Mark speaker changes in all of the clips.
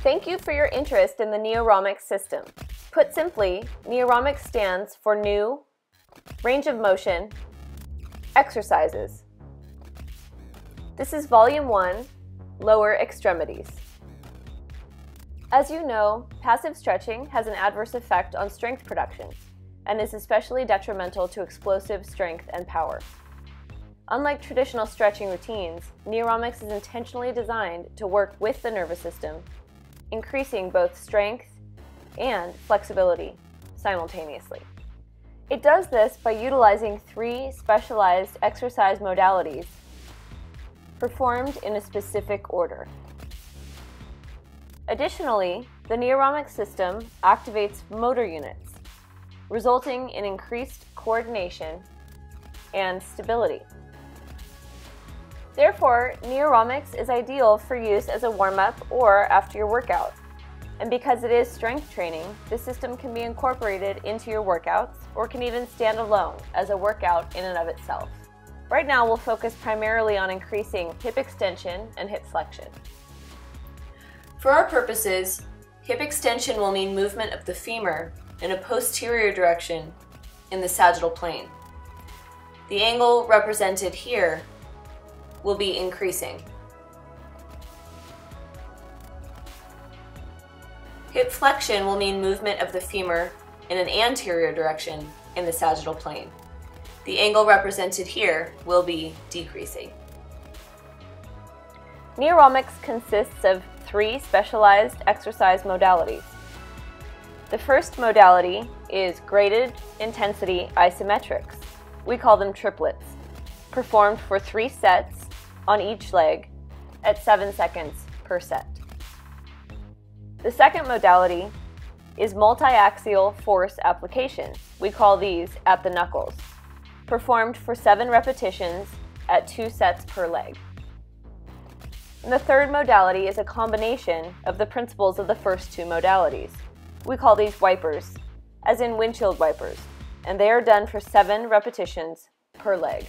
Speaker 1: Thank you for your interest in the NeoROMex system. Put simply, NeoROMex stands for New, Range of Motion, Exercises. This is Volume 1, Lower Extremities. As you know, passive stretching has an adverse effect on strength production and is especially detrimental to explosive strength and power. Unlike traditional stretching routines, NeoROMex is intentionally designed to work with the nervous system, increasing both strength and flexibility simultaneously. It does this by utilizing 3 specialized exercise modalities performed in a specific order. Additionally, the NeoROMex system activates motor units, resulting in increased coordination and stability. Therefore, NeoROMex is ideal for use as a warm-up or after your workout. And because it is strength training, the system can be incorporated into your workouts or can even stand alone as a workout in and of itself. Right now, we'll focus primarily on increasing hip extension and hip flexion. For our purposes, hip extension will mean movement of the femur in a posterior direction in the sagittal plane. The angle represented here will be increasing. Hip flexion will mean movement of the femur in an anterior direction in the sagittal plane. The angle represented here will be decreasing. NeoROMex consists of 3 specialized exercise modalities. The first modality is graded intensity isometrics. We call them triplets, performed for 3 sets on each leg at 7 seconds per set. The second modality is multi-axial force application. We call these at the knuckles, performed for 7 repetitions at 2 sets per leg. And the third modality is a combination of the principles of the first 2 modalities. We call these wipers, as in windshield wipers, and they are done for 7 repetitions per leg.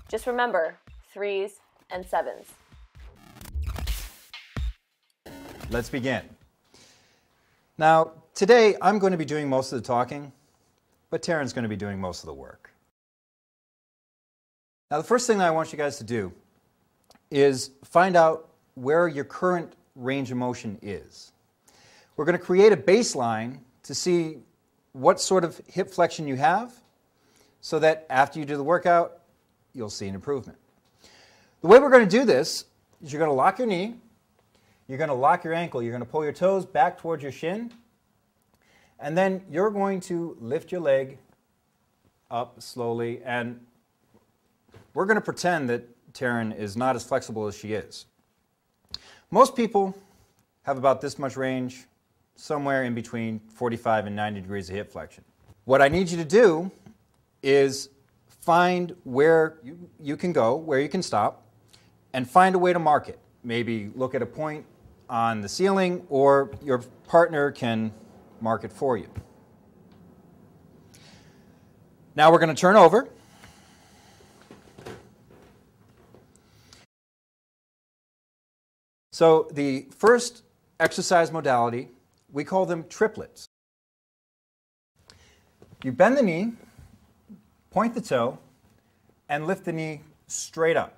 Speaker 1: Just remember, 3s and 7s.
Speaker 2: Let's begin. Now, today I'm going to be doing most of the talking, but Taryn's going to be doing most of the work. Now, the first thing that I want you guys to do is find out where your current range of motion is. We're going to create a baseline to see what sort of hip flexion you have so that after you do the workout, you'll see an improvement. The way we're going to do this is you're going to lock your knee, you're going to lock your ankle, you're going to pull your toes back towards your shin, and then you're going to lift your leg up slowly, and we're going to pretend that Taryn is not as flexible as she is. Most people have about this much range, somewhere in between 45 and 90 degrees of hip flexion. What I need you to do is find where you can go, where you can stop, and find a way to mark it. Maybe look at a point on the ceiling, or your partner can mark it for you. Now we're going to turn over. So the first exercise modality, we call them triplets. You bend the knee, point the toe, and lift the knee straight up.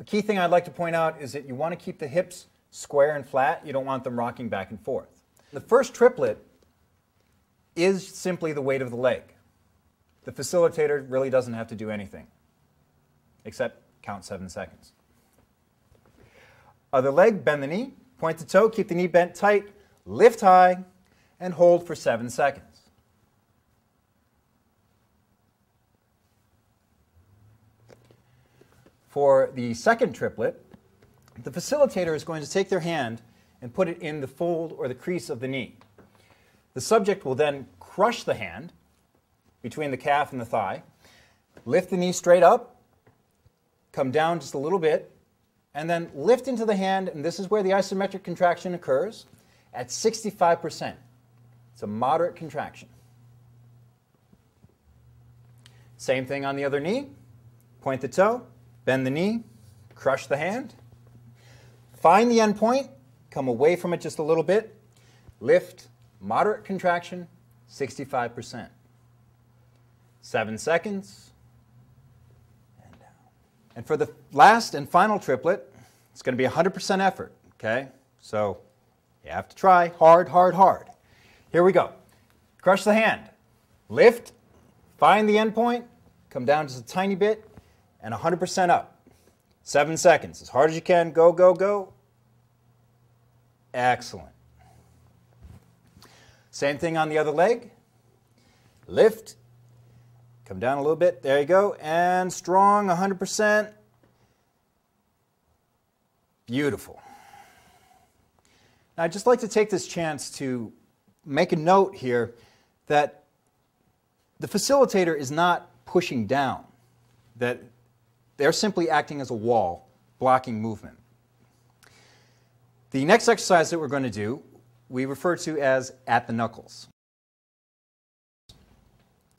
Speaker 2: A key thing I'd like to point out is that you want to keep the hips square and flat. You don't want them rocking back and forth. The first triplet is simply the weight of the leg. The facilitator really doesn't have to do anything except count 7 seconds. Other leg, bend the knee, point the toe, keep the knee bent tight, lift high, and hold for 7 seconds. For the second triplet, the facilitator is going to take their hand and put it in the fold or the crease of the knee. The subject will then crush the hand between the calf and the thigh, lift the knee straight up, come down just a little bit, and then lift into the hand, and this is where the isometric contraction occurs, at 65%. It's a moderate contraction. Same thing on the other knee. point the toe, bend the knee, crush the hand. Find the end point, come away from it just a little bit, lift, moderate contraction, 65%. 7 seconds, and down. And for the last and final triplet, it's going to be 100% effort, okay? So you have to try hard, hard, hard. Here we go. Crush the hand, lift, find the end point, come down just a tiny bit, and 100% up. 7 seconds, as hard as you can, go, go, go. Excellent. Same thing on the other leg. Lift, come down a little bit, there you go, and strong, 100%. Beautiful. Now, I'd just like to take this chance to make a note here that the facilitator is not pushing down, that they're simply acting as a wall, blocking movement. The next exercise that we're going to do, we refer to as at the knuckles.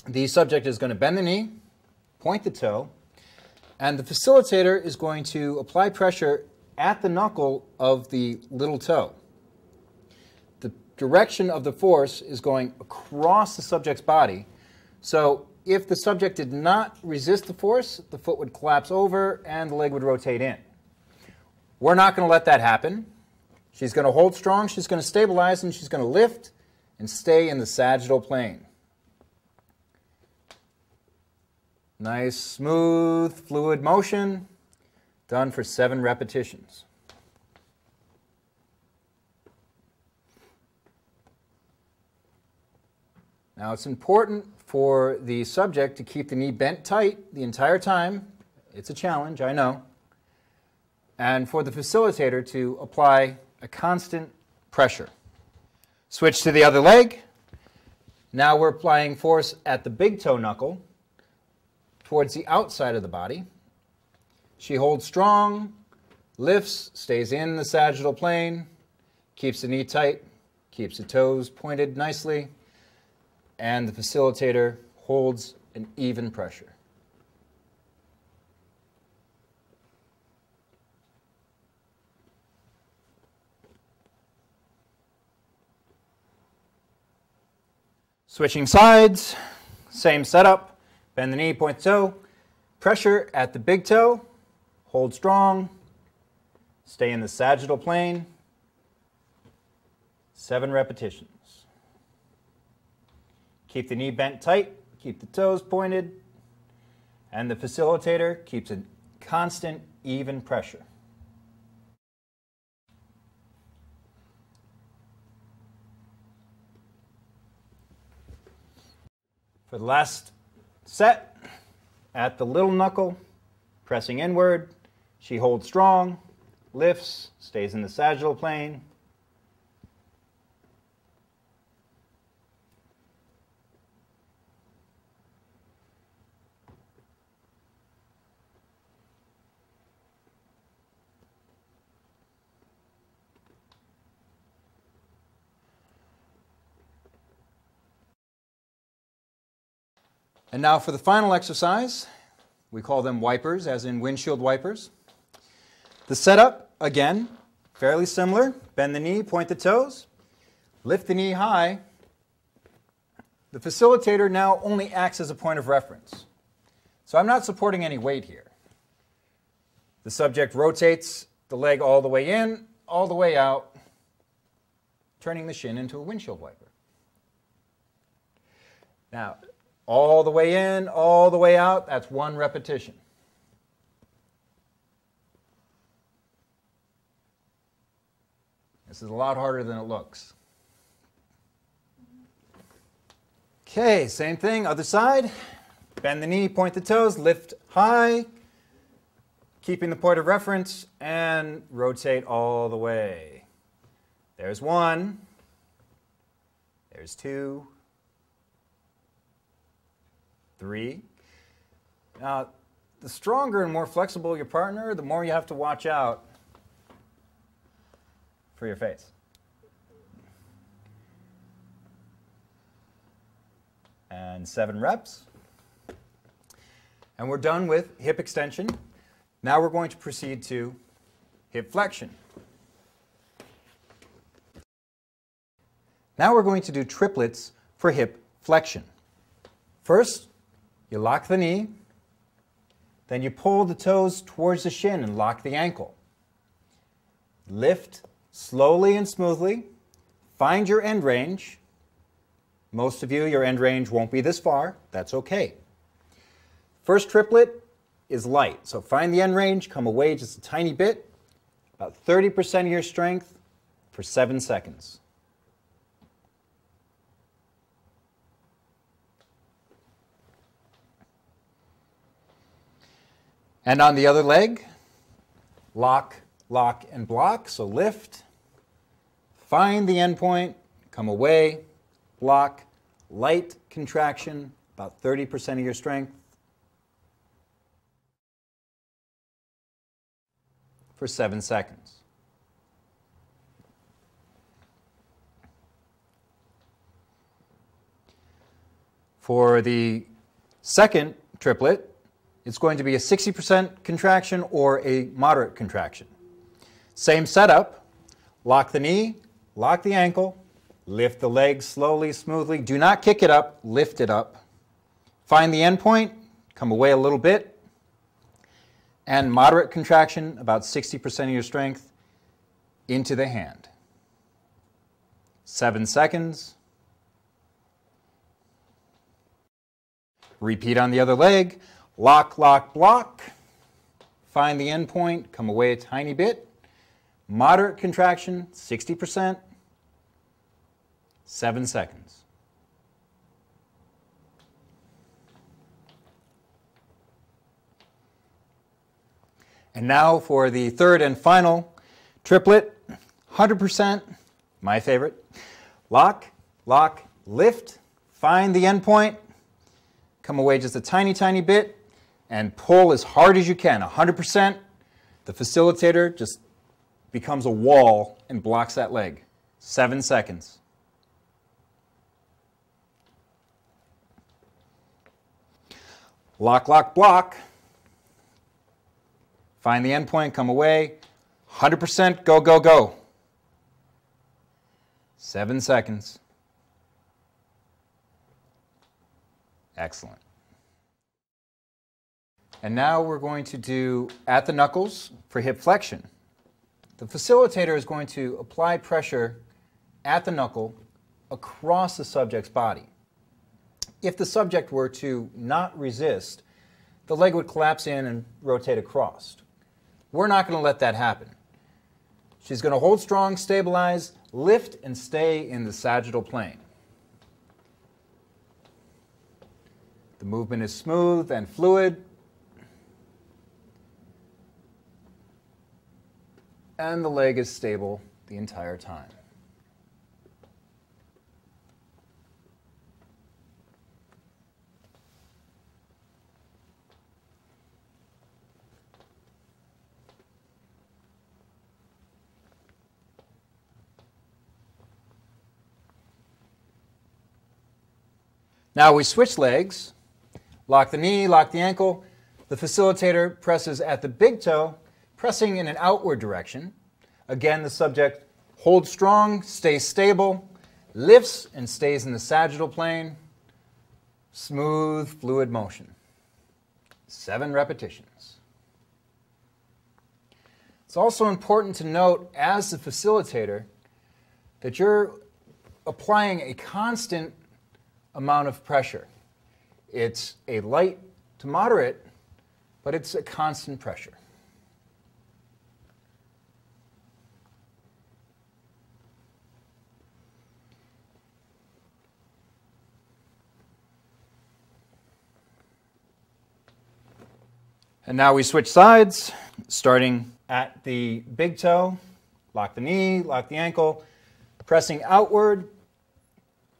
Speaker 2: The subject is going to bend the knee, point the toe, and the facilitator is going to apply pressure at the knuckle of the little toe. The direction of the force is going across the subject's body, so if the subject did not resist the force, the foot would collapse over and the leg would rotate in. We're not going to let that happen. She's going to hold strong, she's going to stabilize, and she's going to lift and stay in the sagittal plane. Nice, smooth, fluid motion, done for 7 repetitions. Now it's important for the subject to keep the knee bent tight the entire time. It's a challenge, I know. And for the facilitator to apply a constant pressure. Switch to the other leg. Now we're applying force at the big toe knuckle towards the outside of the body. She holds strong, lifts, stays in the sagittal plane, keeps the knee tight, keeps the toes pointed nicely, and the facilitator holds an even pressure. Switching sides, same setup, bend the knee, point the toe, pressure at the big toe, hold strong, stay in the sagittal plane, 7 repetitions. Keep the knee bent tight, keep the toes pointed, and the facilitator keeps a constant, even pressure. For the last set, at the little knuckle, pressing inward, she holds strong, lifts, stays in the sagittal plane. And now for the final exercise, we call them wipers, as in windshield wipers. The setup, again, fairly similar. Bend the knee, point the toes, lift the knee high. The facilitator now only acts as a point of reference. So I'm not supporting any weight here. The subject rotates the leg all the way in, all the way out, turning the shin into a windshield wiper. Now, all the way in, all the way out, that's 1 repetition. This is a lot harder than it looks. Okay, same thing, other side. Bend the knee, point the toes, lift high, keeping the point of reference, and rotate all the way. There's 1. There's 2. 3. Now, the stronger and more flexible your partner, the more you have to watch out for your face. And 7 reps. And we're done with hip extension. Now we're going to proceed to hip flexion. Now we're going to do triplets for hip flexion. First, you lock the knee, then you pull the toes towards the shin and lock the ankle. Lift slowly and smoothly. Find your end range. Most of you, your end range won't be this far. That's okay. First triplet is light, so find the end range, come away just a tiny bit, about 30% of your strength for 7 seconds. And on the other leg, lock, lock, and block. So lift, find the end point, come away, block, light contraction, about 30% of your strength for 7 seconds. For the second triplet, it's going to be a 60% contraction or a moderate contraction. Same setup. Lock the knee, lock the ankle, lift the leg slowly, smoothly. Do not kick it up, lift it up. Find the end point, come away a little bit, and moderate contraction, about 60% of your strength, into the hand. 7 seconds. Repeat on the other leg. Lock, lock, block. Find the end point, come away a tiny bit. Moderate contraction, 60%. 7 seconds. And now for the third and final triplet, 100%, my favorite. Lock, lock, lift, find the end point, come away just a tiny, tiny bit, and pull as hard as you can, 100%. The facilitator just becomes a wall and blocks that leg. 7 seconds. Lock, lock, block. Find the end point, come away. 100%, go, go, go. 7 seconds. Excellent. And now we're going to do at the knuckles for hip flexion. The facilitator is going to apply pressure at the knuckle across the subject's body. If the subject were to not resist, the leg would collapse in and rotate across. We're not going to let that happen. She's going to hold strong, stabilize, lift, and stay in the sagittal plane. The movement is smooth and fluid. And the leg is stable the entire time. Now we switch legs, lock the knee, lock the ankle. The facilitator presses at the big toe, pressing in an outward direction. Again, the subject holds strong, stays stable, lifts and stays in the sagittal plane. Smooth, fluid motion. 7 repetitions. It's also important to note as the facilitator that you're applying a constant amount of pressure. It's a light to moderate, but it's a constant pressure. And now we switch sides, starting at the big toe, lock the knee, lock the ankle, pressing outward,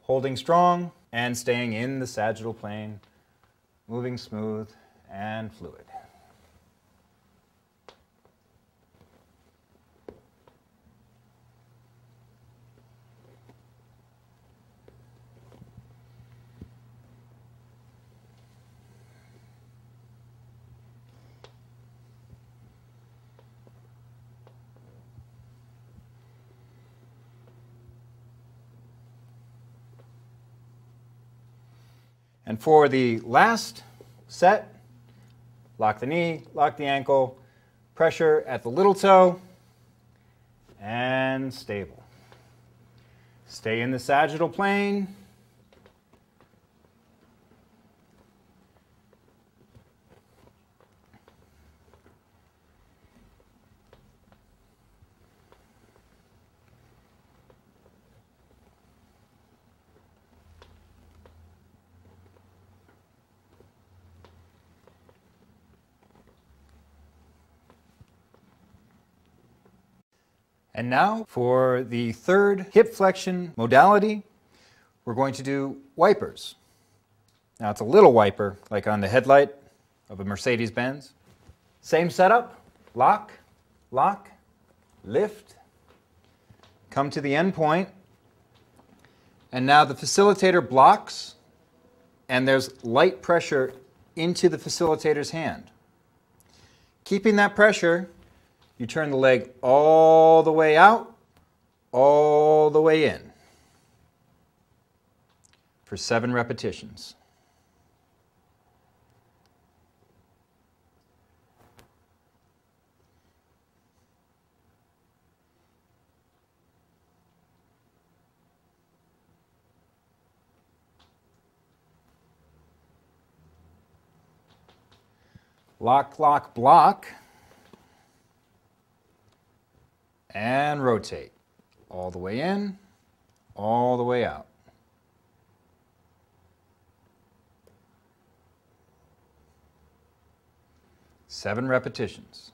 Speaker 2: holding strong, and staying in the sagittal plane, moving smooth and fluid. And for the last set, lock the knee, lock the ankle, pressure at the little toe, and stable. Stay in the sagittal plane. And now for the third hip flexion modality, we're going to do wipers. Now it's a little wiper, like on the headlight of a Mercedes-Benz. Same setup, lock, lock, lift, come to the end point, and now the facilitator blocks, and there's light pressure into the facilitator's hand. Keeping that pressure, you turn the leg all the way out, all the way in for 7 repetitions. Lock, lock, block. And rotate. All the way in, all the way out. Seven repetitions.